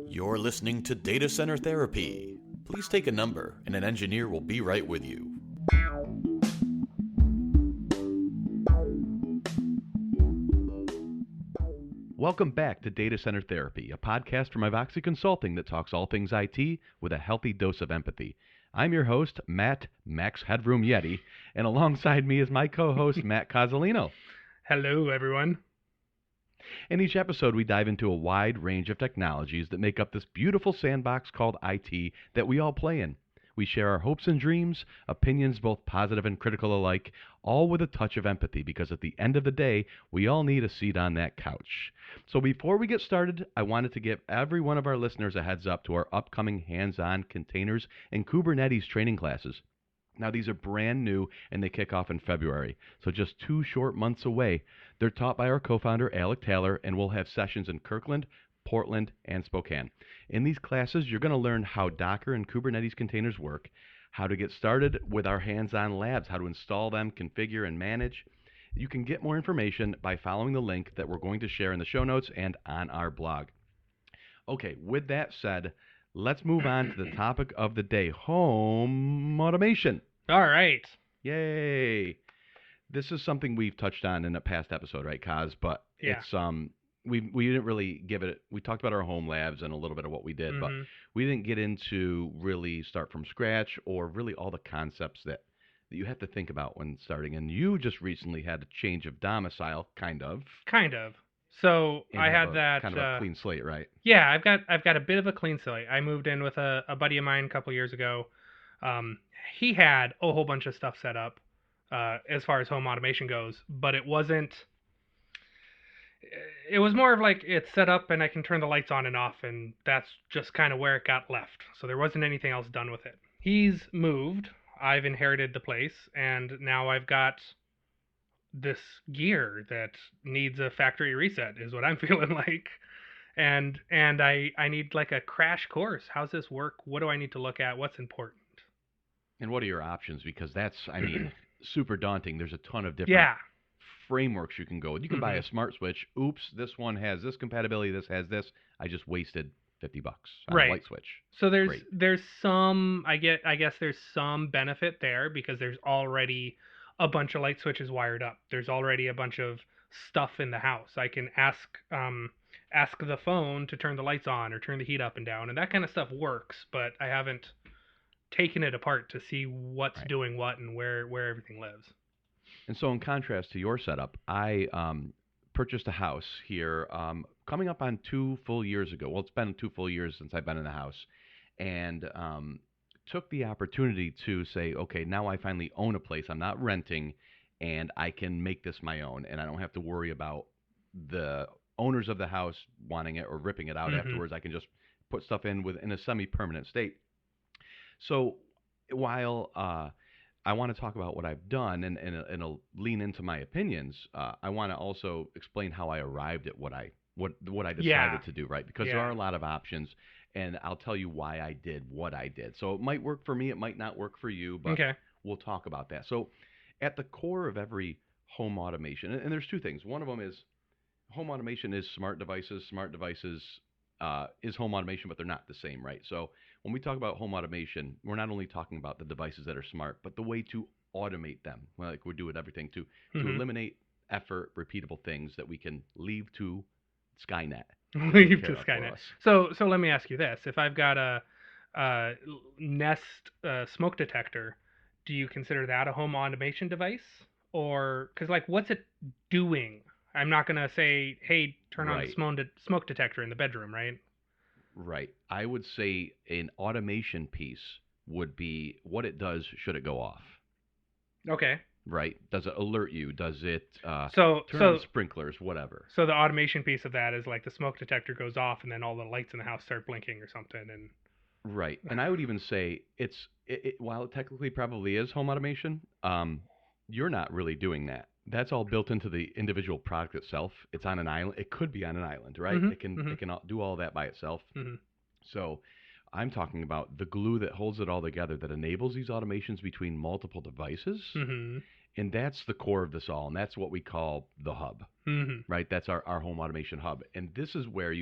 You're listening to Data Center Therapy. Please take a number, and an engineer will be right with you. Welcome back to Data Center Therapy, a podcast from Ivoxy Consulting that talks all things IT with a healthy dose of empathy. I'm your host, Matt Max Headroom Yeti, and alongside me is my co-host, Matt Cozzolino. Hello, everyone. In each episode, we dive into a wide range of technologies that make up this beautiful sandbox called IT that we all play in. We share our hopes and dreams, opinions both positive and critical alike, all with a touch of empathy, because at the end of the day, we all need a seat on that couch. So before we get started, I wanted to give every one of our listeners a heads up to our upcoming Hands-On Containers and Kubernetes training classes. Now, these are brand new, and they kick off in February, so just 2 short months away. They're taught by our co-founder, Alec Taylor, and we'll have sessions in Kirkland, Portland, and Spokane. In these classes, you're going to learn how Docker and Kubernetes containers work, how to get started with our hands-on labs, how to install them, configure, and manage. You can get more information by following the link that we're going to share in the show notes and on our blog. Okay, with that said, let's move on to the topic of the day, home automation. All right. Yay. This is something we've touched on in a past episode, right, Kaz? But Yeah. it's we didn't really give it. We talked about our home labs and a little bit of what we did, but we didn't get into really start from scratch or really all the concepts that you have to think about when starting. And you just recently had a change of domicile, kind of. So And I have had that kind of a clean slate, right? Yeah, I've got a bit of a clean slate. I moved in with a buddy of mine a couple years ago. He had a whole bunch of stuff set up as far as home automation goes, but it wasn't. It was more of like it's set up and I can turn the lights on and off, and that's just kind of where it got left. So there wasn't anything else done with it. He's moved. I've inherited the place, and now I've got this gear that needs a factory reset, is what I'm feeling like. And I need like a crash course. How's this work? What do I need to look at? What's important? And what are your options? Because that's, I mean, super daunting. There's a ton of different frameworks you can go with. You can buy a smart switch. Oops, this one has this compatibility. This has this. I just wasted $50 on a light switch. So there's some, I guess there's some benefit there because there's already a bunch of light switches wired up. There's already a bunch of stuff in the house. I can ask the phone to turn the lights on or turn the heat up and down, and that kind of stuff works, but I haven't taken it apart to see what's doing what and where everything lives. And so in contrast to your setup, I purchased a house here coming up on 2 full years ago. Well, it's been 2 full years since I've been in the house, and took the opportunity to say, okay, now I finally own a place. I'm not renting, and I can make this my own, and I don't have to worry about the owners of the house wanting it or ripping it out afterwards. I can just put stuff in a semi-permanent state. So while I want to talk about what I've done and I'll lean into my opinions, I want to also explain how I arrived at what I decided to do, right? Because there are a lot of options, and I'll tell you why I did what I did. So it might work for me, it might not work for you, but we'll talk about that. So at the core of every home automation, and there's 2 things. One of them is home automation is smart devices. Smart devices is home automation, but they're not the same, right? So when we talk about home automation, we're not only talking about the devices that are smart, but the way to automate them, like we do with everything, to eliminate effort, repeatable things that we can leave to Skynet. Leave to Skynet. So let me ask you this. If I've got a Nest smoke detector, do you consider that a home automation device? Or, because like, what's it doing? I'm not going to say, hey, turn on the smoke detector in the bedroom, right? Right. I would say an automation piece would be what it does should it go off. Okay. Right. Does it alert you? Does it turn on sprinklers, whatever? So the automation piece of that is like the smoke detector goes off and then all the lights in the house start blinking or something. And right. And I would even say while it technically probably is home automation, you're not really doing that. That's all built into the individual product itself. It's on an island. It could be on an island, right? It can do all that by itself. So I'm talking about the glue that holds it all together, that enables these automations between multiple devices, And that's the core of this all, and that's what we call the hub, Mm-hmm. right? That's our home automation hub. And this is where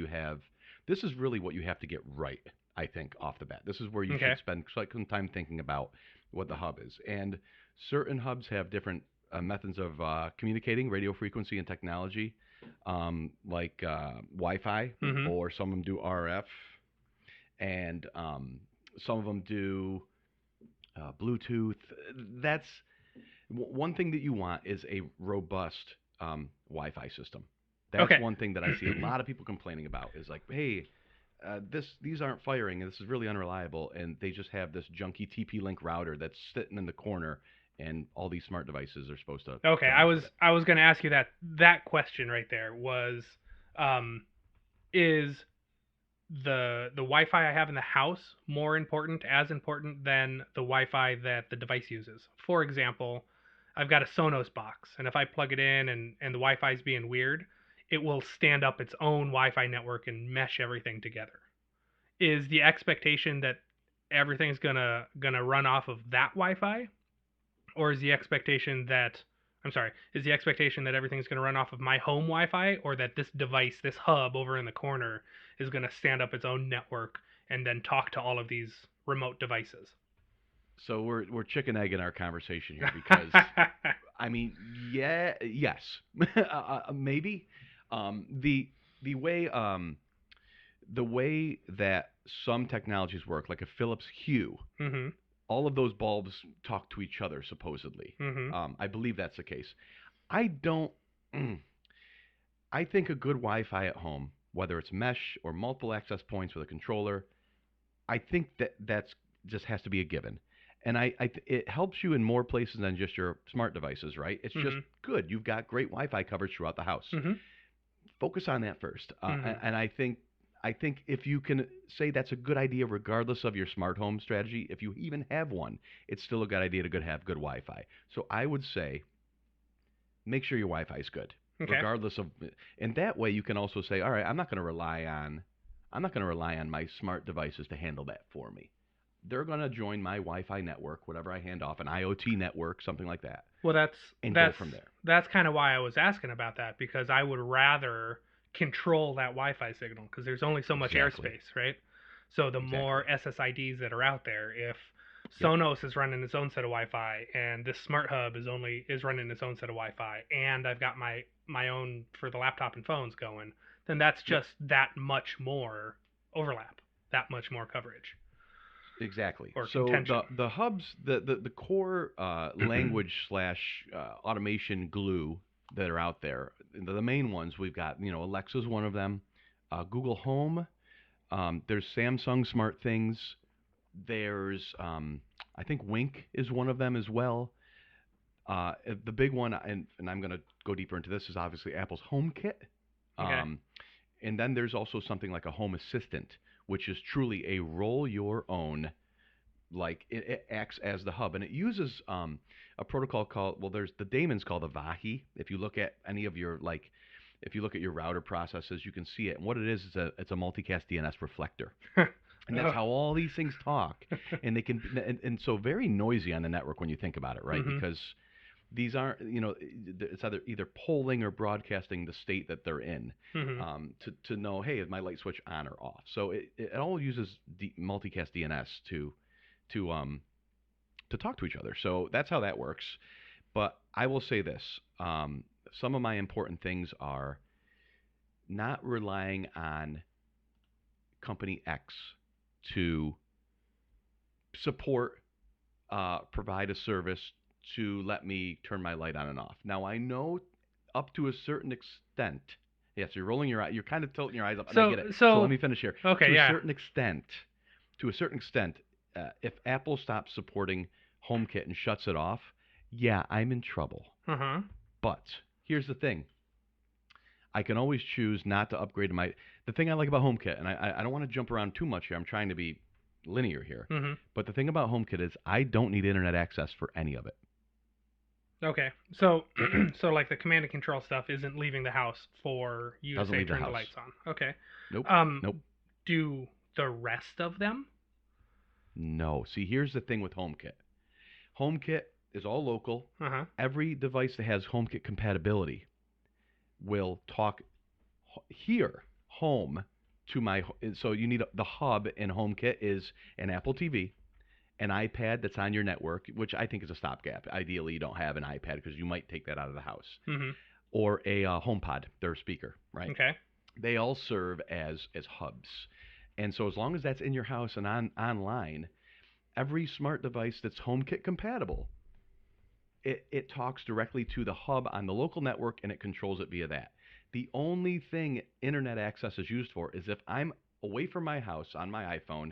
this is really what you have to get right, I think, off the bat. This is where you Okay. should spend some time thinking about what the hub is. And certain hubs have different methods of communicating, radio frequency and technology, like Wi-Fi, Mm-hmm. or some of them do RF, and some of them do Bluetooth. That's one thing that you want is a robust Wi-Fi system. That's Okay. one thing that I see a lot of people complaining about is like, hey, these aren't firing, and this is really unreliable, and they just have this junky TP-Link router that's sitting in the corner, and all these smart devices are supposed to Okay. come off of it. I was going to ask you that question right there was, is the Wi-Fi I have in the house as important than the Wi-Fi that the device uses? For example, I've got a Sonos box, and if I plug it in and the Wi-Fi is being weird, it will stand up its own Wi-Fi network and mesh everything together. Is the expectation that everything's gonna run off of that Wi-Fi, or is the expectation that everything's gonna run off of my home Wi-Fi, or that this device, this hub over in the corner, is gonna stand up its own network and then talk to all of these remote devices? So we're chicken egg in our conversation here because I mean, yeah, yes, maybe. The the way the way that some technologies work, like a Philips Hue, Mm-hmm. all of those bulbs talk to each other supposedly. Mm-hmm. I believe that's the case. I don't. I think a good Wi-Fi at home, whether it's mesh or multiple access points with a controller, I think that's just has to be a given. And it helps you in more places than just your smart devices, right? It's just Mm-hmm. good. You've got great Wi-Fi coverage throughout the house. Mm-hmm. Focus on that first. Mm-hmm. And I think if you can say that's a good idea, regardless of your smart home strategy, if you even have one, it's still a good idea to have good Wi-Fi. So I would say make sure your Wi-Fi is good, Okay. regardless of. And that way you can also say, all right, I'm not going to rely on my smart devices to handle that for me. They're going to join my Wi-Fi network, whatever I hand off, an IoT network, something like that, Well, and go from there. that's kind of why I was asking about that, because I would rather control that Wi-Fi signal, because there's only so much Exactly. airspace, right? So the Exactly. more SSIDs that are out there, if Yep. Sonos is running its own set of Wi-Fi and this smart hub is running its own set of Wi-Fi, and I've got my own for the laptop and phones going, then that's Yep. just that much more overlap, that much more coverage Exactly. or So contention. the hubs, the core language slash automation glue that are out there, the main ones we've got, Alexa's one of them, Google Home, there's Samsung Smart Things, there's I think Wink is one of them as well. The big one, and I'm going to go deeper into this, is obviously Apple's HomeKit. Okay. And then there's also something like a Home Assistant, which is truly a roll your own, like it acts as the hub. And it uses a protocol called, well, there's the daemons called the Vahi. If you look at any of your, if you look at your router processes, you can see it. And what it is it's a multicast DNS reflector. And that's how all these things talk. And they can, and so very noisy on the network when you think about it, right? Mhm. Because these aren't, it's either polling or broadcasting the state that they're in, Mhm. to know, hey, is my light switch on or off? So it all uses multicast DNS to talk to each other. So that's how that works. But I will say this: some of my important things are not relying on company X to support, provide a service to let me turn my light on and off. Now, I know up to a certain extent, yes, you're rolling your eye, you're kind of tilting your eyes up, and I get it. So let me finish here. Okay, to yeah. a certain extent, if Apple stops supporting HomeKit and shuts it off, yeah, I'm in trouble. Uh-huh. But here's the thing. I can always choose not to upgrade my. The thing I like about HomeKit, and I don't want to jump around too much here. I'm trying to be linear here. Mm-hmm. But the thing about HomeKit is I don't need internet access for any of it. Okay, so so like the command and control stuff isn't leaving the house for you Doesn't to say leave the turn the house. lights on. Okay. Nope. Nope. Do the rest of them? No. See, here's the thing with HomeKit. HomeKit is all local. Uh-huh. Every device that has HomeKit compatibility will talk here, home, to my. So you need the hub in HomeKit is an Apple TV, an iPad that's on your network, which I think is a stopgap. Ideally, you don't have an iPad because you might take that out of the house, or a HomePod, their speaker, right? Okay. They all serve as hubs, and so as long as that's in your house and online, every smart device that's HomeKit compatible, it talks directly to the hub on the local network and it controls it via that. The only thing internet access is used for is if I'm away from my house on my iPhone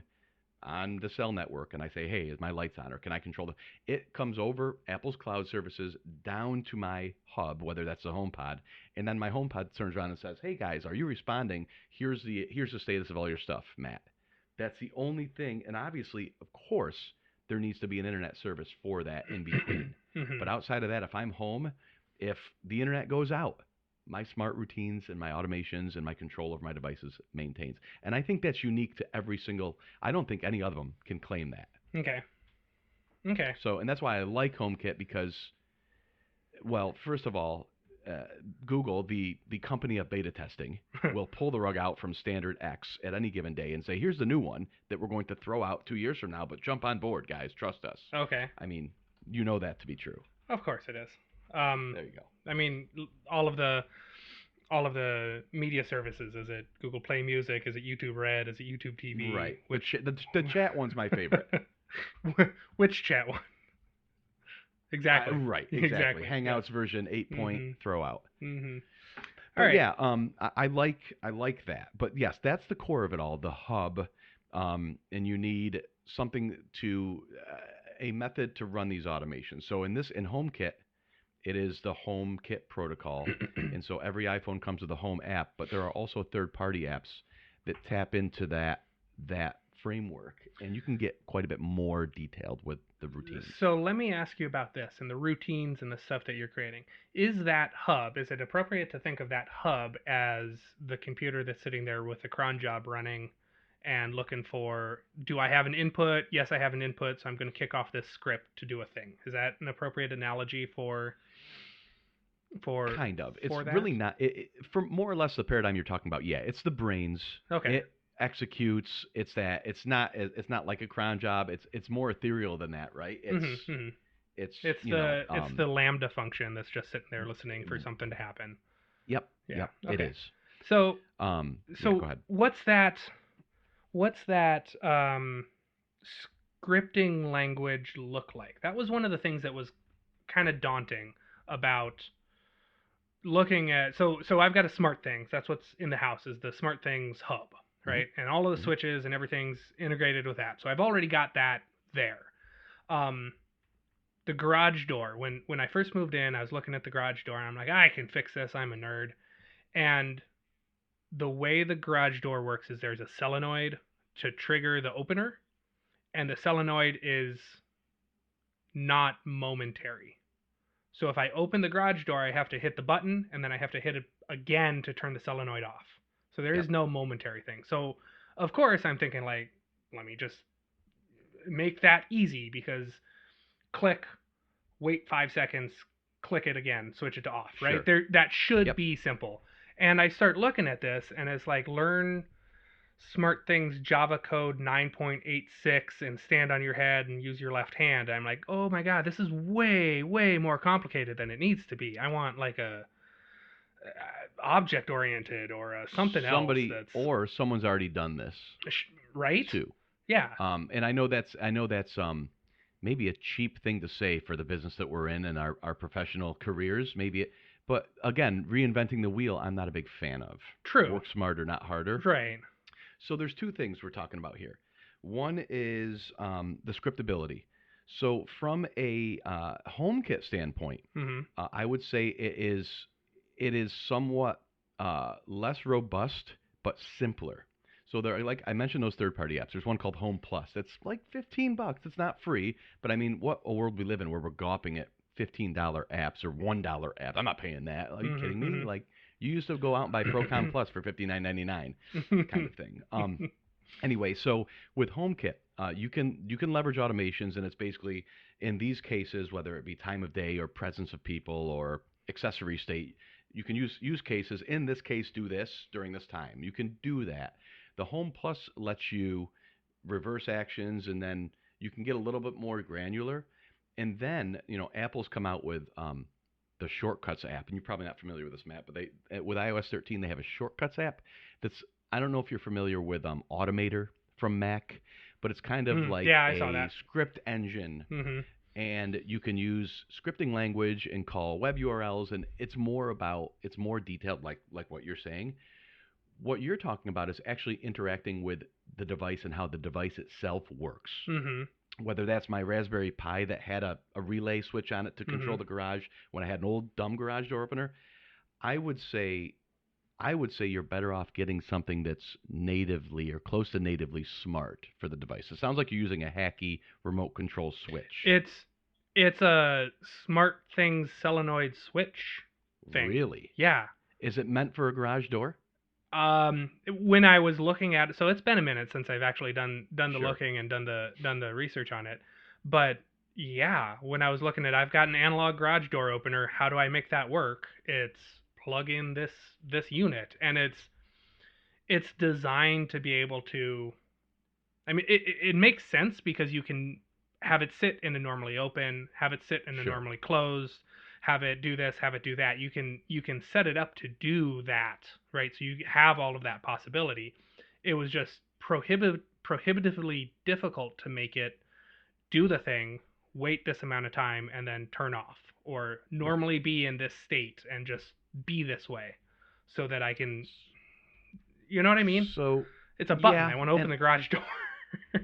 on the cell network and I say, hey, is my lights on or can I control it comes over Apple's cloud services down to my hub, whether that's the HomePod, and then my HomePod turns around and says, hey guys, are you responding? Here's the status of all your stuff, Matt. That's the only thing, and obviously, of course, there needs to be an internet service for that in between. But outside of that, if I'm home, if the internet goes out, my smart routines and my automations and my control of my devices maintains. And I think that's unique to every single, I don't think any of them can claim that. Okay. So, and that's why I like HomeKit because, well, first of all, Google, the company of beta testing, will pull the rug out from standard X at any given day and say, here's the new one that we're going to throw out 2 years from now, but jump on board, guys. Trust us. Okay. I mean, you know that to be true. Of course it is. There you go. I mean, all of the media services. Is it Google Play Music? Is it YouTube Red? Is it YouTube TV? Right. Which the chat one's my favorite. Which chat one? Exactly. Right. Exactly. Hangouts version 8 throw out. All right. Yeah. I like that. But yes, that's the core of it all. The hub, and you need something to a method to run these automations. So in HomeKit, it is the HomeKit protocol, and so every iPhone comes with a Home app. But there are also third-party apps that tap into that framework, and you can get quite a bit more detailed with the routines. So let me ask you about this and the routines and the stuff that you're creating. Is it appropriate to think of that hub as the computer that's sitting there with the cron job running and looking for, do I have an input? Yes, I have an input, so I'm going to kick off this script to do a thing. Is that an appropriate analogy for kind of? It's that? really not. For more or less the paradigm you're talking about, yeah, it's the brains. Okay. It executes. It's that. It's not like a cron job. It's more ethereal than that, right? It's the Lambda function that's just sitting there listening for something to happen. Yep. Yeah. Yep. Okay. It is. So go ahead. What's that scripting language look like? That was one of the things that was kind of daunting about looking at. So I've got a SmartThings. That's what's in the house, is the SmartThings hub, right? And all of the switches and everything's integrated with that. So I've already got that there. The garage door. When I first moved in, I was looking at the garage door and I'm like, I can fix this. I'm a nerd. And the way the garage door works is there's a solenoid to trigger the opener, and the solenoid is not momentary. So if I open the garage door, I have to hit the button, and then I have to hit it again to turn the solenoid off. So there is no momentary thing. So, of course, I'm thinking, like, let me just make that easy, because click, wait 5 seconds, click it again, switch it to off, right? Sure. That should be simple. And I start looking at this, and it's like, learn SmartThings Java code 9.86 and stand on your head and use your left hand. I'm like, oh my God, this is way, way more complicated than it needs to be. I want like a object-oriented or something else. Or someone's already done this. Right? Too. Yeah. And I know that's maybe a cheap thing to say for the business that we're in and our professional careers. But again, reinventing the wheel, I'm not a big fan of. True. Work smarter, not harder. Right. So there's two things we're talking about here. One is the scriptability. So from a HomeKit standpoint, I would say it is somewhat less robust but simpler. So there, like I mentioned, those third-party apps. There's one called Home Plus. It's like $15. It's not free, but I mean, what a world we live in where we're gawping at $15 apps or $1 apps. I'm not paying that. Are you kidding me? Like, you used to go out and buy Procon Plus for $59.99 kind of thing. Anyway, so with HomeKit, you can leverage automations, and it's basically in these cases, whether it be time of day or presence of people or accessory state, you can use cases. In this case, do this during this time. You can do that. The Home Plus lets you reverse actions, and then you can get a little bit more granular. And then, Apple's come out with the Shortcuts app, and you're probably not familiar with this, Matt, but with iOS 13 they have a Shortcuts app that's, I don't know if you're familiar with Automator from Mac, but it's kind of like yeah, I saw that. script engine, Mm-hmm. and you can use scripting language and call web URLs, and it's more detailed, like what you're saying. What you're talking about is actually interacting with the device and how the device itself works. Mm-hmm. Whether that's my Raspberry Pi that had a relay switch on it to control the garage when I had an old dumb garage door opener, I would say you're better off getting something that's natively or close to natively smart for the device. It sounds like you're using a hacky remote control switch. It's a smart things solenoid switch thing. Really? Yeah. Is it meant for a garage door? When I was looking at it, so it's been a minute since I've actually done the Sure. looking and done the research on it. But yeah, when I was looking at, I've got an analog garage door opener. How do I make that work? It's plug in this unit, and it's designed to be able to. I mean, it makes sense because you can have it sit in a normally open, have it sit in a Sure. normally closed, have it do this, have it do that. You can set it up to do that, right? So you have all of that possibility. It was just prohibitively difficult to make it do the thing, wait this amount of time, and then turn off, or normally be in this state and just be this way, so that I can, you know what I mean? So It's a button. yeah, I want to open the garage door.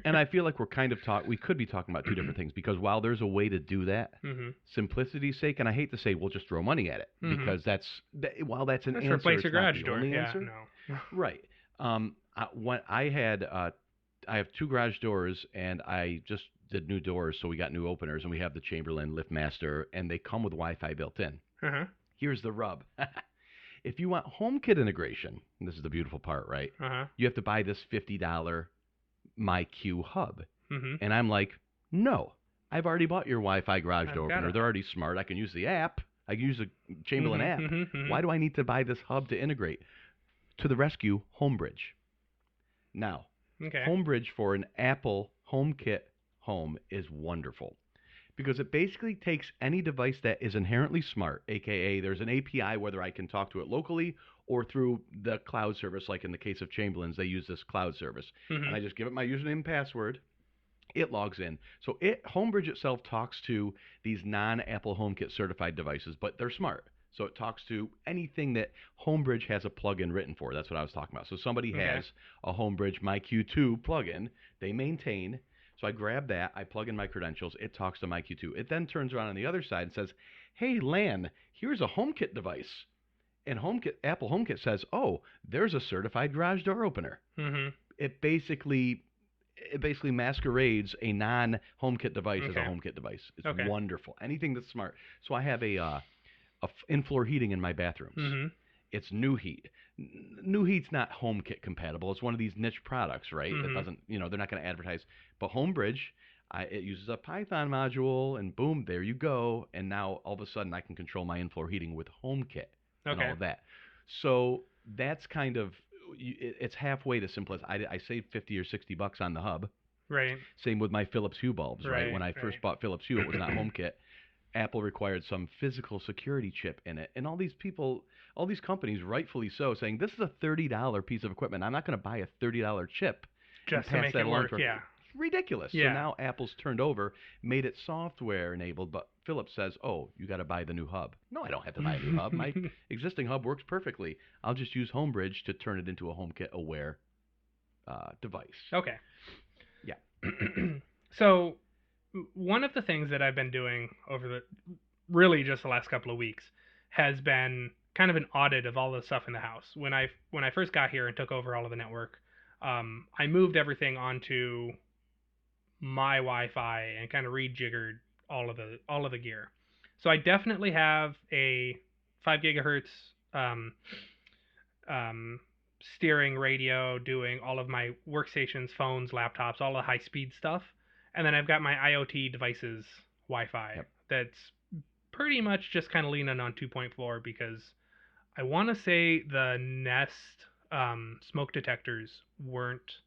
and I feel like we could be talking about two different things, because while there's a way to do that, Mm-hmm. simplicity's sake, and I hate to say we'll just throw money at it, Mhm. because while that's an Just answer, replace it's your not garage the door. only Yeah, answer. no. Right. When I have two garage doors, and I just did new doors, so we got new openers, and we have the Chamberlain LiftMaster, and they come with Wi-Fi built in. Uh-huh. Here's the rub. If you want HomeKit integration, and this is the beautiful part, right? Uh-huh. You have to buy this $50 MyQ hub. Mm-hmm. And I'm like, no, I've already bought your Wi-Fi garage I've door got opener. it. They're already smart. I can use the app. I can use the Chamberlain app. Mm-hmm. Why do I need to buy this hub to integrate? To the rescue, Homebridge. Now, Okay. Homebridge for an Apple HomeKit home is wonderful, because it basically takes any device that is inherently smart, aka there's an API, whether I can talk to it locally or through the cloud service, like in the case of Chamberlain's, they use this cloud service. Mhm. And I just give it my username and password. It logs in. So Homebridge itself talks to these non-Apple HomeKit certified devices, but they're smart. So it talks to anything that Homebridge has a plugin written for. That's what I was talking about. So somebody Okay. has a Homebridge MyQ2 plugin. They maintain. So I grab that. I plug in my credentials. It talks to MyQ2. It then turns around on the other side and says, hey, LAN, here's a HomeKit device. And Apple HomeKit says, oh, there's a certified garage door opener. Mm-hmm. It basically masquerades a non-HomeKit device as a Okay. HomeKit device. It's Okay. wonderful. Anything that's smart. So I have a in-floor heating in my bathrooms. Mm-hmm. It's New Heat. New Heat's not HomeKit compatible. It's one of these niche products, right? Mhm. That doesn't, they're not going to advertise. But Homebridge, it uses a Python module, and boom, there you go. And now all of a sudden, I can control my in-floor heating with HomeKit and Okay. all of that. So that's kind of, it's halfway to simplest. I saved $50 or $60 on the hub. Right. Same with my Philips Hue bulbs, right? Right, When I first right. bought Philips Hue, it was not HomeKit. Apple required some physical security chip in it. And all these companies, rightfully so, saying this is a $30 piece of equipment. I'm not going to buy a $30 chip Just to and pass make that it along work. to- Yeah. It's ridiculous. Yeah. So now Apple's turned over, made it software enabled, but Philips says, oh, you got to buy the new hub. No, I don't have to buy a new hub. My existing hub works perfectly. I'll just use Homebridge to turn it into a HomeKit aware device. Okay. Yeah. So one of the things that I've been doing over really just the last couple of weeks has been kind of an audit of all the stuff in the house. When I first got here and took over all of the network, I moved everything onto my Wi-Fi and kind of rejiggered all of the gear. So I definitely have a 5 gigahertz steering radio doing all of my workstations, phones, laptops, all the high speed stuff. And then I've got my IoT devices Wi-Fi Yep. that's pretty much just kind of leaning on 2.4 because I want to say the Nest smoke detectors weren't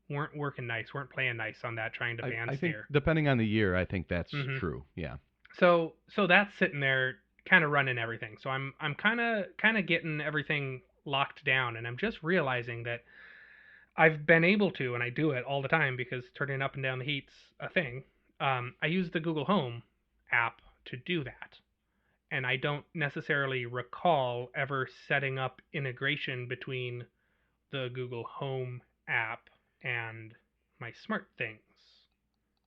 working nice, weren't playing nice on that, trying to band I think steer. depending on the year, I think that's Mhm. true. Yeah. So that's sitting there, kind of running everything. So I'm kind of getting everything locked down, and I'm just realizing that I've been able to, and I do it all the time because turning up and down the heat's a thing. I use the Google Home app to do that, and I don't necessarily recall ever setting up integration between the Google Home app and my smart things.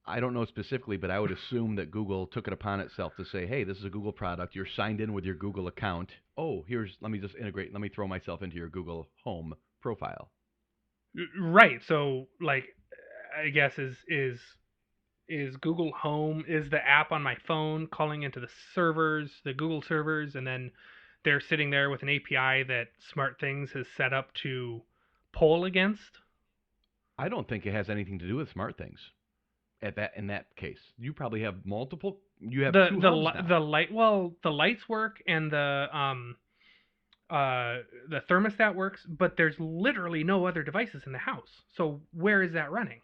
I don't know specifically, but I would assume that Google took it upon itself to say, hey, this is a Google product. You're signed in with your Google account. Oh, let me just integrate. Let me throw myself into your Google Home profile. Right. So like, I guess is Google Home is the app on my phone calling into the servers, the Google servers, and then they're sitting there with an API that SmartThings has set up to poll against. I don't think it has anything to do with smart things. In that case, you probably have multiple. You have two hubs now. The lights work and the thermostat works, but there's literally no other devices in the house. So where is that running?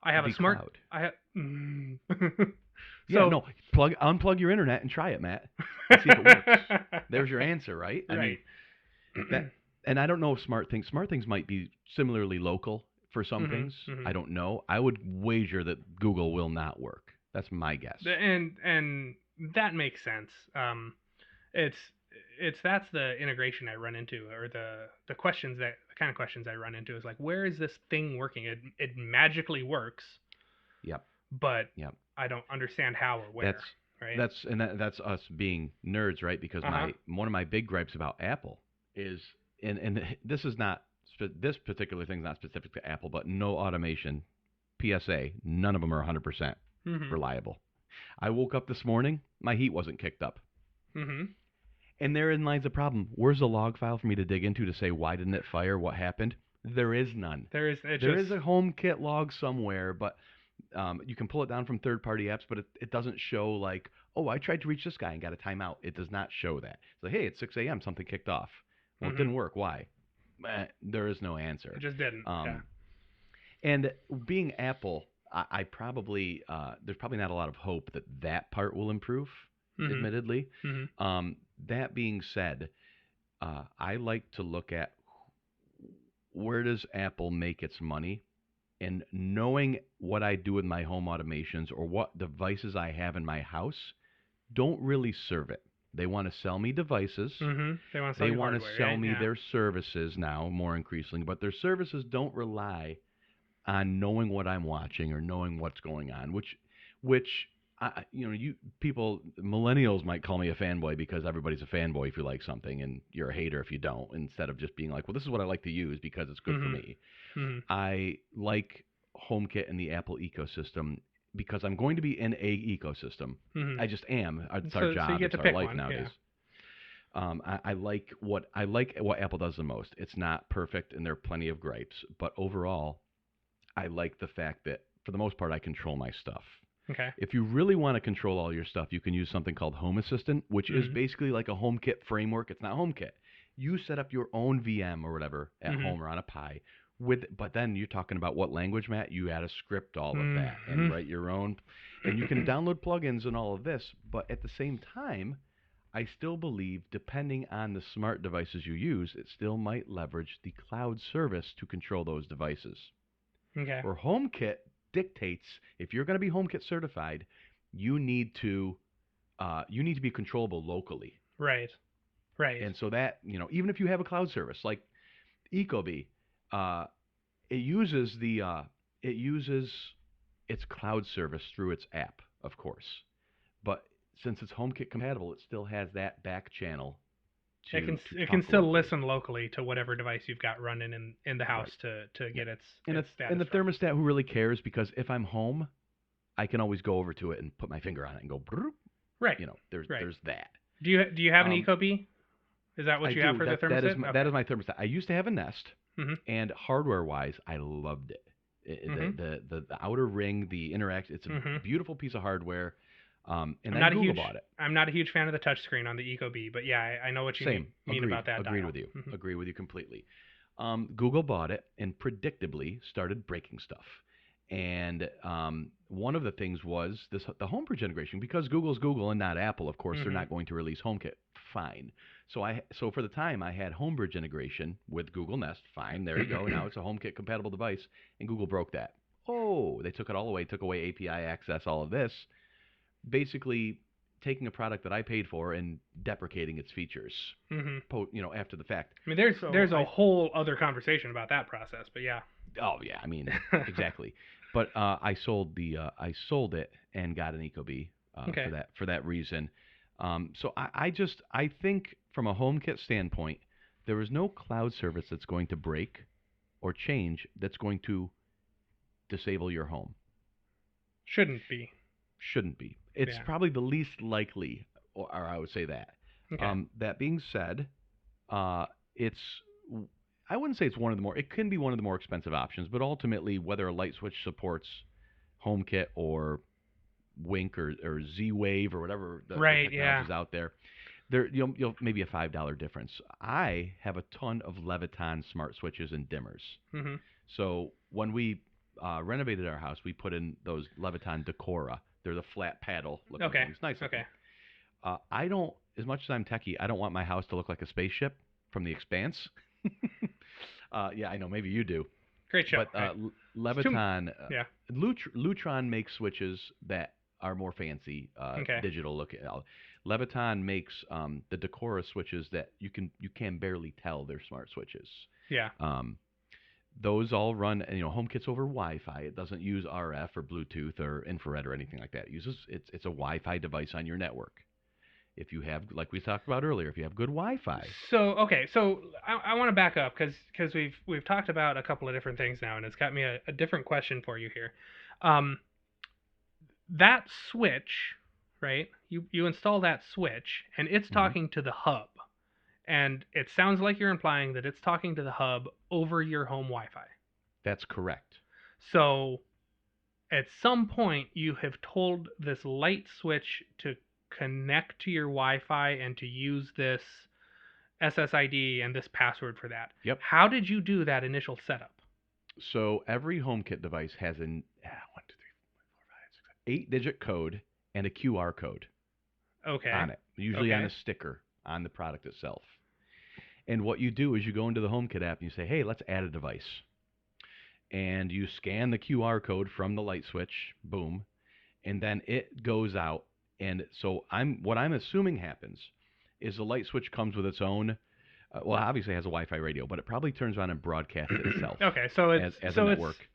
I have the a smart. cloud. I have. Yeah, no. Unplug your internet and try it, Matt. And see if it works. There's your answer, right? Right. I mean, that. And I don't know if smart things might be similarly local for some things. I don't know. I would wager that Google will not work. That's my guess. And that makes sense. That's the integration I run into, or the kind of questions I run into is like, where is this thing working? It magically works. Yep. But Yep. I don't understand how or where. That's us being nerds, right? Because one of my big gripes about Apple is, and this is not this particular thing is not specific to Apple, but no automation, PSA, none of them are 100% reliable. I woke up this morning, my heat wasn't kicked up. And therein lies the problem. Where's the log file for me to dig into to say why didn't it fire? What happened? There is none. There is a HomeKit log somewhere, but you can pull it down from third-party apps, but it doesn't show like, oh, I tried to reach this guy and got a timeout. It does not show that. It's like, hey, it's 6 a.m. Something kicked off. Well, it didn't work. Why? There is no answer. It just didn't. And being Apple, I probably there's probably not a lot of hope that part will improve. Admittedly. That being said, I like to look at where does Apple make its money, and knowing what I do with my home automations or what devices I have in my house don't really serve it. They want to sell me devices. They want to sell me their services now more increasingly, but their services don't rely on knowing what I'm watching or knowing what's going on, which you people, millennials might call me a fanboy because everybody's a fanboy if you like something, and you're a hater if you don't, instead of just being like, well, this is what I like to use because it's good for me. I like HomeKit and the Apple ecosystem because I'm going to be in a ecosystem. I just am. It's our job. It's our life nowadays. I like what Apple does the most. It's not perfect, and there are plenty of gripes, but overall, I like the fact that for the most part, I control my stuff. Okay. If you really want to control all your stuff, you can use something called Home Assistant, which is basically like a HomeKit framework. It's not HomeKit. You set up your own VM or whatever at home or on a Pi. But then you're talking about what language, Matt? You add a script all of that and write your own. And you can download plugins and all of this. But at the same time, I still believe, depending on the smart devices you use, it still might leverage the cloud service to control those devices. Okay. Or HomeKit dictates, if you're going to be HomeKit certified, you need to be controllable locally. Right. And so that, even if you have a cloud service like Ecobee, it uses its cloud service through its app, of course. But since it's HomeKit compatible, it still has that back channel. It can still listen locally to whatever device you've got running in the house to get its status. And the thermostat who really cares, because if I'm home, I can always go over to it and put my finger on it and go, brrr. Right. There's that. Do you have an Ecobee? Is that what you have for the thermostat? That is my thermostat. I used to have a Nest, and hardware-wise, I loved it. Mhm. The outer ring, the interact. It's a Mhm. beautiful piece of hardware. And I'm then not a Google huge bought it. I'm not a huge fan of the touchscreen on the Ecobee, but yeah, I know what you Same. mean Agreed. about that Agreed dial. with you. Mhm. Agree with you completely. Google bought it and predictably started breaking stuff. And one of the things was the HomeBridge integration. Because Google's Google and not Apple, of course, they're Mhm. not going to release HomeKit. Fine. So for the time, I had HomeBridge integration with Google Nest. Fine. There you go. Now it's a HomeKit compatible device, and Google broke that. Oh, they took it all away. Took away API access. All of this. Basically, taking a product that I paid for and deprecating its features, Mhm. after the fact. I mean, there's a I whole other conversation about that process, but yeah. Oh yeah, I mean exactly. But I sold it and got an Ecobee Okay. for that reason. So I think from a HomeKit standpoint, there is no cloud service that's going to break or change that's going to disable your home. Shouldn't be. Shouldn't be. It's Yeah. probably the least likely, or I would say that. Okay. That being said, it's I wouldn't say it's one of the more. It can be one of the more expensive options, but ultimately, whether a light switch supports HomeKit or Wink or Z-Wave or whatever the Right. technology Yeah. is out there, you'll maybe a $5 difference. I have a ton of Leviton smart switches and dimmers. Mhm. So when we renovated our house, we put in those Leviton Decora. They're the flat paddle looking Okay. things, nice looking. Okay. I don't, as much as I'm techie, I don't want my house to look like a spaceship from The Expanse. Yeah, I know, maybe you do. Great show. But right? Leviton, Yeah. Lutron makes switches that are more fancy, Okay. digital looking. Leviton makes the Decora switches that you can barely tell they're smart switches. Yeah. Those all run, HomeKit's over Wi-Fi. It doesn't use RF or Bluetooth or infrared or anything like that. It's a Wi-Fi device on your network. If you have, like we talked about earlier, if you have good Wi-Fi. So okay, so I want to back up because we've talked about a couple of different things now, and it's got me a different question for you here. That switch, right? You install that switch, and it's Mhm. talking to the hub, and it sounds like you're implying that it's talking to the hub over your home Wi-Fi. That's correct. So at some point, you have told this light switch to connect to your Wi-Fi and to use this SSID and this password for that. Yep. How did you do that initial setup? So every HomeKit device has an 8-digit code and a QR code Okay. on it, usually on Okay. a sticker on the product itself. And what you do is you go into the HomeKit app and you say, hey, let's add a device. And you scan the QR code from the light switch, boom, and then it goes out. And so what I'm assuming happens is the light switch comes with its own. Well, obviously it has a Wi-Fi radio, but it probably turns on and broadcasts itself. Okay, so it's as so a it's network.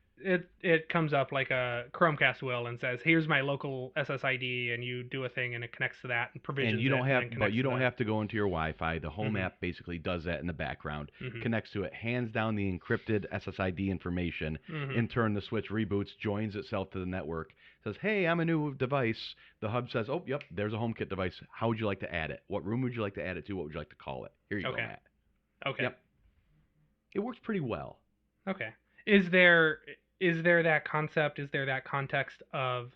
it comes up like a Chromecast will and says, "Here's my local SSID," and you do a thing and it connects to that and provisions And you don't it, have, and then but you connects don't to have to go into your Wi-Fi. The Home Mhm. app basically does that in the background, Mhm. connects to it, hands down the encrypted SSID information. Mhm. In turn, the switch reboots, joins itself to the network, says, "Hey, I'm a new device." The hub says, "Oh, yep, there's a HomeKit device. How would you like to add it? What room would you like to add it to? What would you like to call it? Here you go, Okay. Matt." Okay. Yep. It works pretty well. Okay. Is there that concept? Is there that context of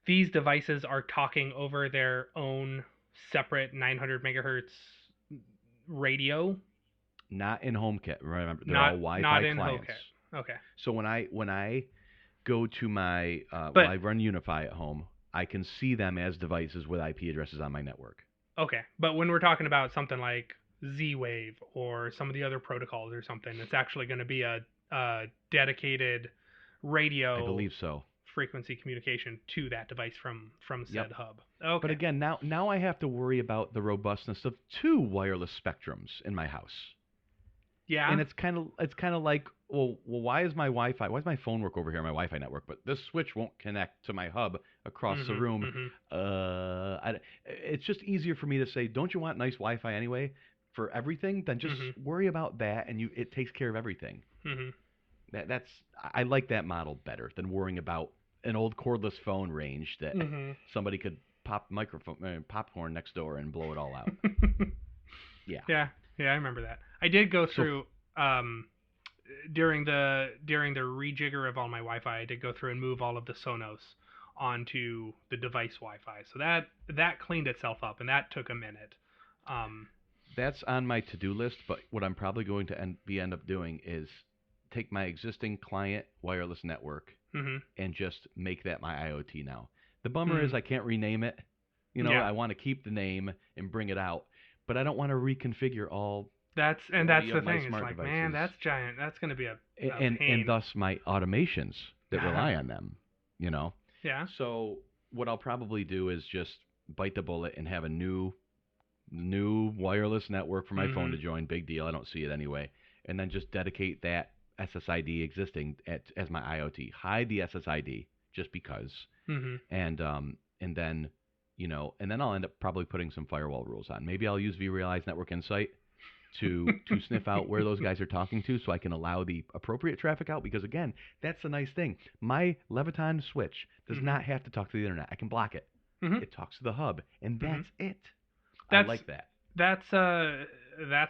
these devices are talking over their own separate 900 megahertz radio? Not in HomeKit. Remember, they're Not all Wi-Fi in clients. HomeKit. Okay. So when I go to my But I run Unify at home, I can see them as devices with IP addresses on my network. okay, but when we're talking about something like Z-Wave or some of the other protocols or something, it's actually going to be a dedicated radio I believe so. frequency communication to that device from said Yep. hub. Okay. But again, now I have to worry about the robustness of 2 wireless spectrums in my house. Yeah. And it's kind of like, well, why is my phone work over here on my Wi-Fi network, but this switch won't connect to my hub across the room? It's just easier for me to say, don't you want nice Wi-Fi anyway for everything? Then just worry about that, and it takes care of everything. I like that model better than worrying about an old cordless phone range that somebody could pop popcorn next door and blow it all out. Yeah. Yeah, I remember that. I did go through during the rejigger of all my Wi-Fi, I did go through and move all of the Sonos onto the device Wi-Fi. So that cleaned itself up, and that took a minute. That's on my to-do list, but what I'm probably going to end up doing is take my existing client wireless network Mm-hmm. and just make that my IoT now. The bummer Mm. is I can't rename it. You know, Yeah. I want to keep the name and bring it out, but I don't want to reconfigure all That's 40 the of my thing. It's smart like, devices. man, that's giant. That's going to be a and pain. thus my automations that rely on them, you know. Yeah. So what I'll probably do is just bite the bullet and have a new wireless network for my phone Mhm. to join. Big deal. I don't see it anyway. And then just dedicate that SSID existing as my IoT. Hide the SSID just because. Mm-hmm. And then, you know, and then I'll end up probably putting some firewall rules on. Maybe I'll use vRealize Network Insight to sniff out where those guys are talking to, so I can allow the appropriate traffic out. Because again, that's the nice thing. My Leviton switch does Mhm. not have to talk to the internet. I can block it. Mhm. It talks to the hub, and that's it. That's- I like that. That's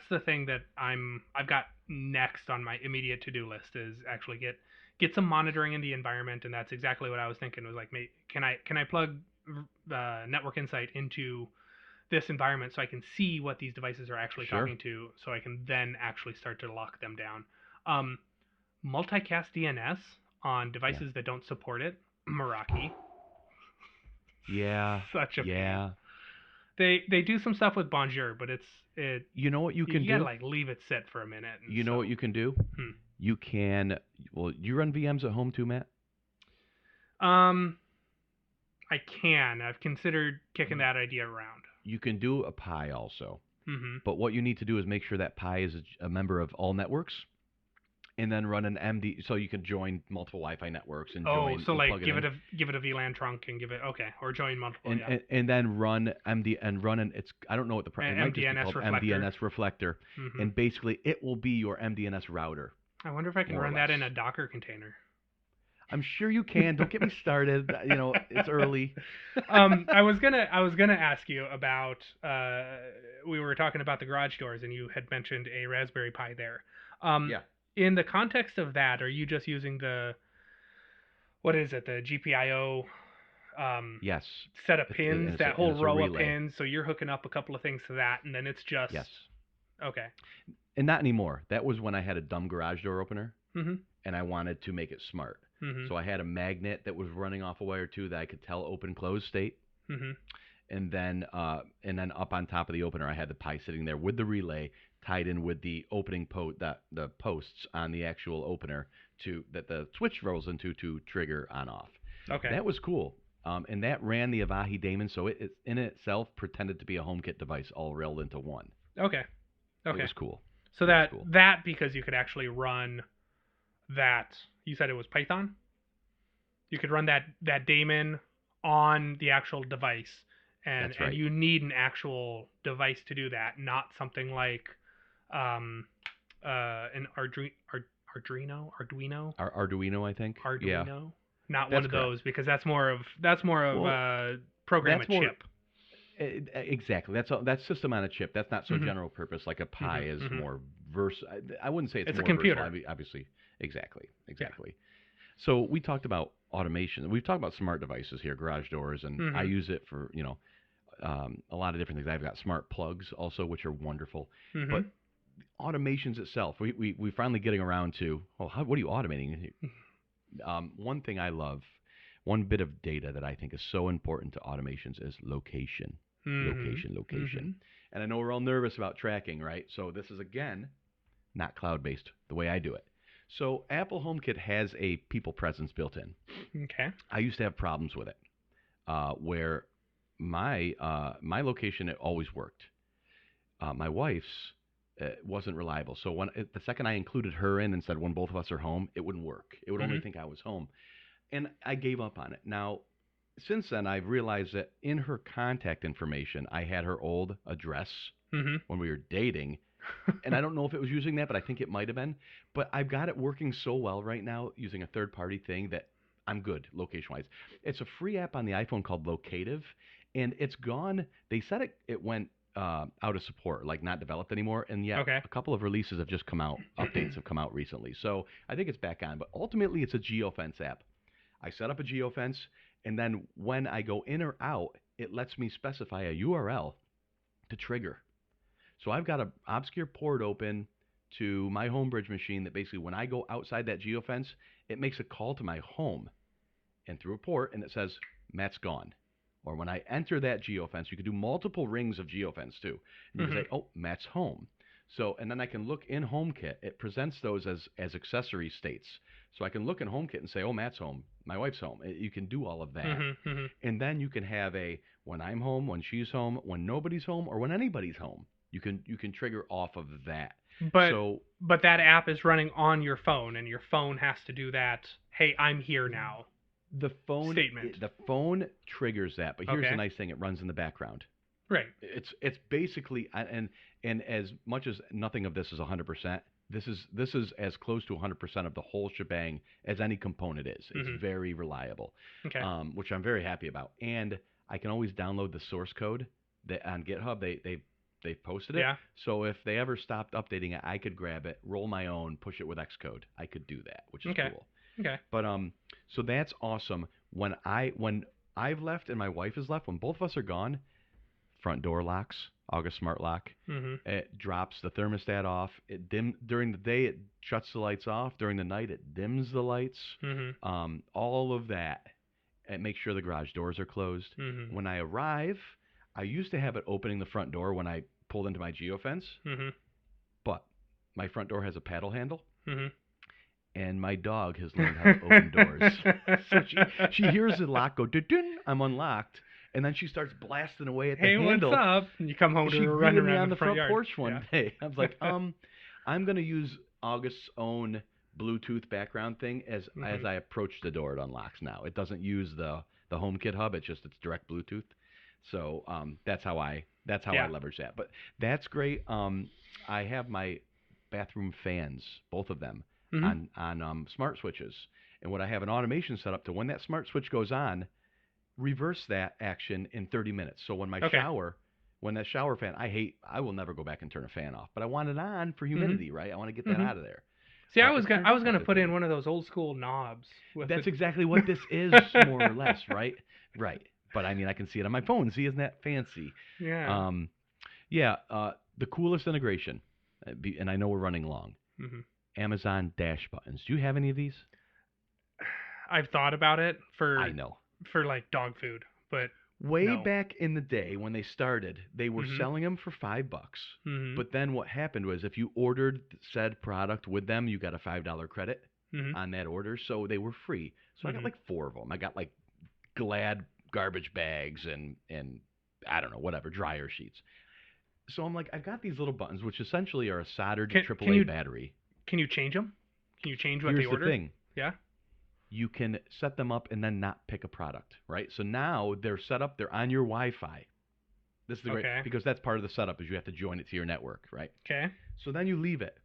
the thing that I've got next on my immediate to-do list is actually get some monitoring in the environment, and that's exactly what I was thinking. Was like, can I plug Network Insight into this environment so I can see what these devices are actually Sure. talking to, so I can then actually start to lock them down. Multicast DNS on devices that don't support it, Meraki. Yeah. Such a yeah. pain. They do some stuff with Bonjour, but You know what you can gotta do? like leave it sit for a minute. You know what you can do? You can. Well, you run VMs at home too, Matt? I can. I've considered kicking that idea around. You can do a Pi also. Mm-hmm. But what you need to do is make sure that Pi is a member of all networks, and then run an MD, so you can join multiple Wi-Fi networks and join. So and like plug give in. it a VLAN trunk and give it or join multiple. And then run MD and run an I don't know what the it might just be MDNS called reflector. MDNS reflector, Mm-hmm. and basically it will be your MDNS router. I wonder if I can more or run that in less. a Docker container. I'm sure you can. Don't get me started. You know, it's early. I was gonna ask you about. We were talking about the garage doors, and you had mentioned a Raspberry Pi there. Yeah. In the context of that, are you just using the what is it, the GPIO? Yes. Set of pins, it's that whole a row relay. of pins. So you're hooking up a couple of things to that, and then it's just Yes. Okay. And not anymore. That was when I had a dumb garage door opener, Mm-hmm. and I wanted to make it smart. Mm-hmm. So I had a magnet that was running off a wire too that I could tell open close state. Mm-hmm. And then up on top of the opener, I had the Pi sitting there with the relay tied in with the opening the posts on the actual opener that the switch rolls into to trigger on off. Okay. That was cool. And that ran the Avahi daemon, so it in itself pretended to be a HomeKit device all rolled into one. Okay. It was cool. So It was cool. that because you could actually run that. You said it was Python. You could run that daemon on the actual device, and That's right. and you need an actual device to do that, not something like an Arduino, Arduino, I think. Arduino. Yeah. Not That's one of correct. those, because that's more of program a that's more- chip. Exactly. That's system on a chip. That's not so Mhm. general purpose. Like a Pi Mhm, is mhm. more I wouldn't say it's It's a more computer. versatile, obviously. Exactly. So we talked about automation. We've talked about smart devices here, garage doors, and Mhm. I use it for a lot of different things. I've got smart plugs also, which are wonderful. Mhm. But automations itself, we finally getting around to what are you automating? One thing I love, one bit of data that I think is so important to automations is location. Mhm. Location. Mhm. And I know we're all nervous about tracking, right? So this is, again, not cloud-based the way I do it. So Apple HomeKit has a people presence built in. Okay. I used to have problems with it, where my location, it always worked. My wife's wasn't reliable. So the second I included her in and said when both of us are home, it wouldn't work. It would only think I was home. And I gave up on it. Now, since then, I've realized that in her contact information, I had her old address Mhm. when we were dating. And I don't know if it was using that, but I think it might have been. But I've got it working so well right now using a third-party thing that I'm good location-wise. It's a free app on the iPhone called Locative, and it's gone. They said it went out of support, like not developed anymore. And yet Okay. a couple of releases have just come out, updates have come out recently. So I think it's back on. But ultimately, it's a geofence app. I set up a geofence, and then when I go in or out, it lets me specify a URL to trigger. So I've got an obscure port open to my Homebridge machine that basically when I go outside that geofence, it makes a call to my home and through a port, and it says, Matt's gone. Or when I enter that geofence, you can do multiple rings of geofence too. And you can say, oh, Matt's home. So, and then I can look in HomeKit. It presents those as accessory states. So I can look in HomeKit and say, oh, Matt's home. My wife's home. You can do all of that. And then you can have a when I'm home, when she's home, when nobody's home, or when anybody's home. You can trigger off of that. But that app is running on your phone, and your phone has to do that. Hey, I'm here now. The phone statement. The phone triggers that, but here's the nice thing: it runs in the background. Right. It's basically and as much as nothing of this is 100%, this is as close to 100% of the whole shebang as any component is. It's very reliable. Okay. Which I'm very happy about, and I can always download the source code that on GitHub they posted it. Yeah. So if they ever stopped updating it, I could grab it, roll my own, push it with Xcode. I could do that, which is cool. Okay. But so that's awesome. When I've left and my wife is left, when both of us are gone, front door locks, August Smart Lock. It drops the thermostat off. It during the day. It shuts the lights off. During the night, it dims the lights. All of that. It makes sure the garage doors are closed. When I arrive, I used to have it opening the front door when I pulled into my geofence. But my front door has a paddle handle. And my dog has learned how to open doors. So she hears the lock go, dun, I'm unlocked. And then she starts blasting away at the handle. Hey, what's up? And you come home to her running around on the front yard. porch one day. I was like, I'm going to use August's own Bluetooth background thing as I approach the door. It unlocks now. It doesn't use the HomeKit hub. It's direct Bluetooth. So that's how I leverage that. But that's great. I have my bathroom fans, both of them, on smart switches. And what I have an automation set up to when that smart switch goes on, reverse that action in 30 minutes. So when my when that shower fan, I will never go back and turn a fan off, but I want it on for humidity, right? I want to get that out of there. See, I was gonna put in one of those old school knobs. That's exactly what this is, more or less, right? Right. But I mean, I can see it on my phone. See, isn't that fancy? Yeah. The coolest integration, and I know we're running long. Amazon Dash buttons. Do you have any of these? I've thought about it for like dog food, but way back in the day when they started, they were selling them for $5. But then what happened was if you ordered said product with them, you got a $5 credit on that order, so they were free. So I got like 4 of them. I got like Glad garbage bags and I don't know, whatever, dryer sheets. So I'm like, I've got these little buttons, which essentially are a soldered AAA battery. Can you change them? Can you change what Here's they order? The thing. Yeah. You can set them up and then not pick a product, right? So now they're set up, they're on your Wi-Fi. This is the great, because that's part of the setup is you have to join it to your network, right? Okay. So then you leave it.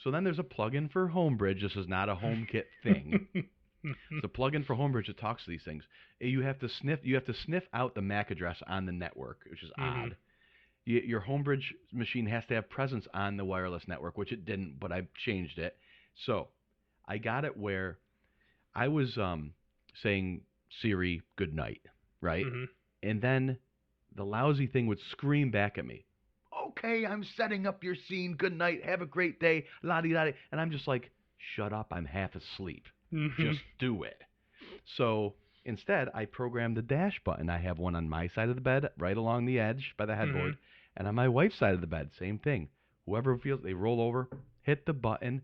So then there's a plugin for Homebridge. This is not a HomeKit thing. It's a plugin for Homebridge that talks to these things. You have to sniff out the MAC address on the network, which is odd. Your Homebridge machine has to have presence on the wireless network, which it didn't, but I changed it. So I got it where I was saying, Siri, good night, right? And then the lousy thing would scream back at me, okay, I'm setting up your scene, good night, have a great day, la-di-da-di. And I'm just like, shut up, I'm half asleep. Just do it. So instead, I programmed the dash button. I have one on my side of the bed, right along the edge by the headboard. And on my wife's side of the bed, same thing. Whoever feels, they roll over, hit the button,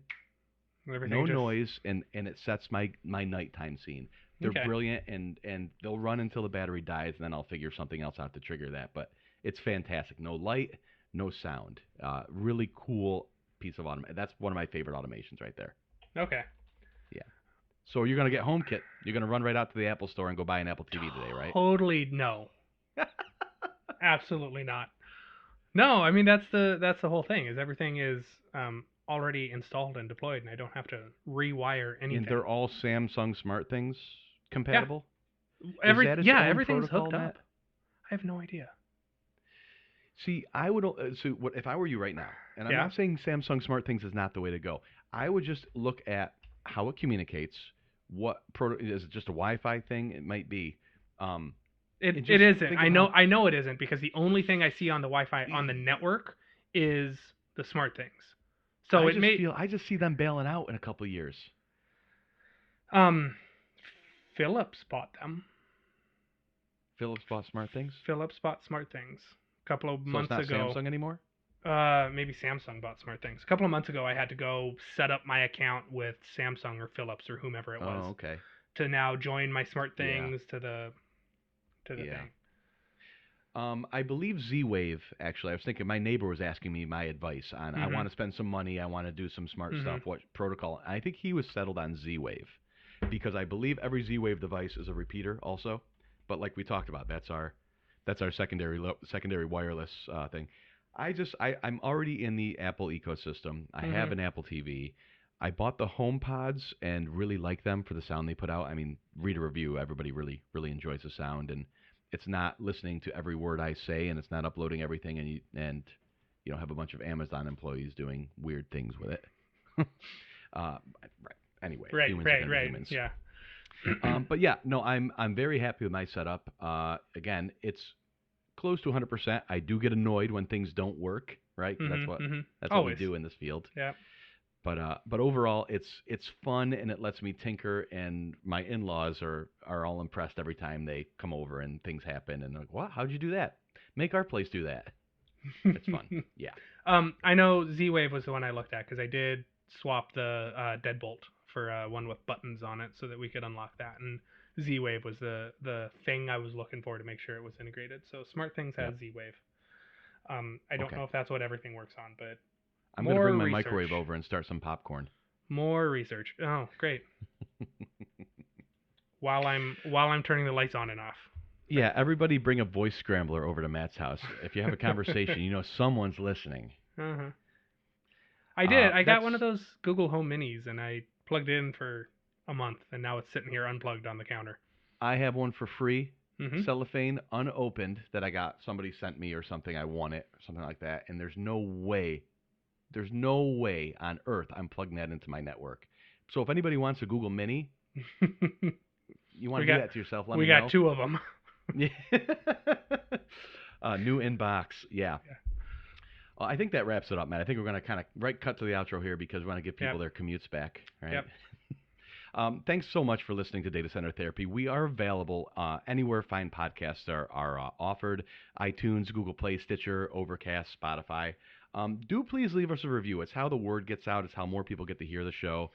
no noise, and it sets my nighttime scene. They're brilliant, and they'll run until the battery dies, and then I'll figure something else out to trigger that. But it's fantastic. No light, no sound. Really cool piece of automation. That's one of my favorite automations right there. Okay. Yeah. So you're going to get HomeKit. You're going to run right out to the Apple store and go buy an Apple TV today, right? Totally no. Absolutely not. No, I mean that's the whole thing. Is everything is already installed and deployed, and I don't have to rewire anything. And they're all Samsung Smart Things compatible? Yeah. Everything's hooked up. I have no idea. See, I would. So, what if I were you right now? And I'm Yeah. not saying Samsung SmartThings is not the way to go. I would just look at how it communicates. What is it? Just a Wi-Fi thing? It might be. Um, and It just isn't. think I of know how I know it isn't because the only thing I see on the Wi-Fi on the network is the smart things. So I just see them bailing out in a couple of years. um Philips bought them. Philips bought SmartThings, Philips bought smart things a couple of so it's months not ago. Samsung anymore. Maybe Samsung bought smart things. A couple of months ago I had to go set up my account with Samsung or Philips or whomever it was Oh, okay. to now join my smart Yeah. things to the Yeah. thing. I believe Z-Wave, actually. I was thinking my neighbor was asking me my advice on I Mhm. want to spend some money, I want to do some smart Mhm. stuff, what protocol. I think he was settled on Z-Wave because I believe every Z-Wave device is a repeater also. But like we talked about, that's our secondary wireless thing. I'm already in the Apple ecosystem. I have Mhm. an Apple TV. I bought the HomePods and really like them for the sound they put out. I mean, read a review. Everybody really enjoys the sound, and it's not listening to every word I say, and it's not uploading everything, and you don't have a bunch of Amazon employees doing weird things with it. Right. Anyway, humans are going to be humans. Yeah. But yeah, no, I'm very happy with my setup. Again, it's close to 100%. I do get annoyed when things don't work, right? 'Cause that's what we Always. do in this field. Yeah. But overall, it's fun and it lets me tinker. And my in-laws are all impressed every time they come over and things happen. And they're like, "What? How'd you do that? Make our place do that." It's fun. Yeah. I know Z-Wave was the one I looked at because I did swap the deadbolt for one with buttons on it so that we could unlock that. And Z-Wave was the thing I was looking for to make sure it was integrated. So SmartThings has Yep. Z-Wave. I don't Okay. know if that's what everything works on, but I'm gonna more bring my research. microwave over and start some popcorn. More research. Oh, great. while I'm turning the lights on and off. Yeah, everybody bring a voice scrambler over to Matt's house. If you have a conversation, you know someone's listening. Uh-huh. I did. I got That's- one of those Google Home Minis, and I plugged it in for a month, and now it's sitting here unplugged on the counter. I have one for free, Mhm. cellophane, unopened, that I got. Somebody sent me or something. I won it or something like that. And there's no way on earth I'm plugging that into my network. So if anybody wants a Google Mini, you want to do that to yourself, let me know. We got two of them. Yeah. New inbox. Yeah. I think that wraps it up, Matt. I think we're going to kind of cut to the outro here because we want to give people their commutes back. Right? Yep. Thanks so much for listening to Data Center Therapy. We are available anywhere fine podcasts are offered: iTunes, Google Play, Stitcher, Overcast, Spotify. Do please leave us a review. It's how the word gets out. It's how more people get to hear the show.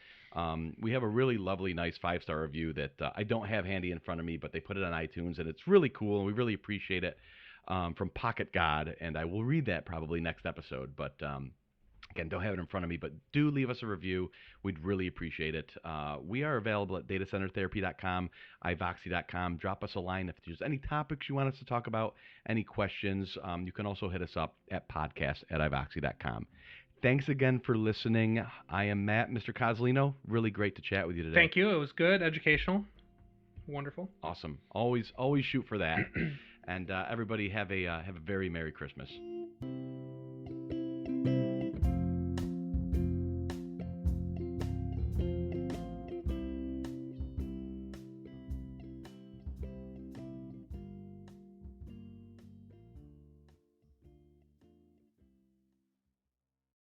We have a really lovely, nice 5-star review that I don't have handy in front of me, but they put it on iTunes, and it's really cool, and we really appreciate it, from Pocket God, and I will read that probably next episode. But again, don't have it in front of me, but do leave us a review. We'd really appreciate it. We are available at datacentertherapy.com, ivoxy.com. Drop us a line if there's any topics you want us to talk about, any questions. You can also hit us up at podcast@ivoxy.com. Thanks again for listening. I am Matt, Mr. Coslino. Really great to chat with you today. Thank you. It was good, educational, wonderful. Awesome. Always shoot for that. And everybody have a very Merry Christmas.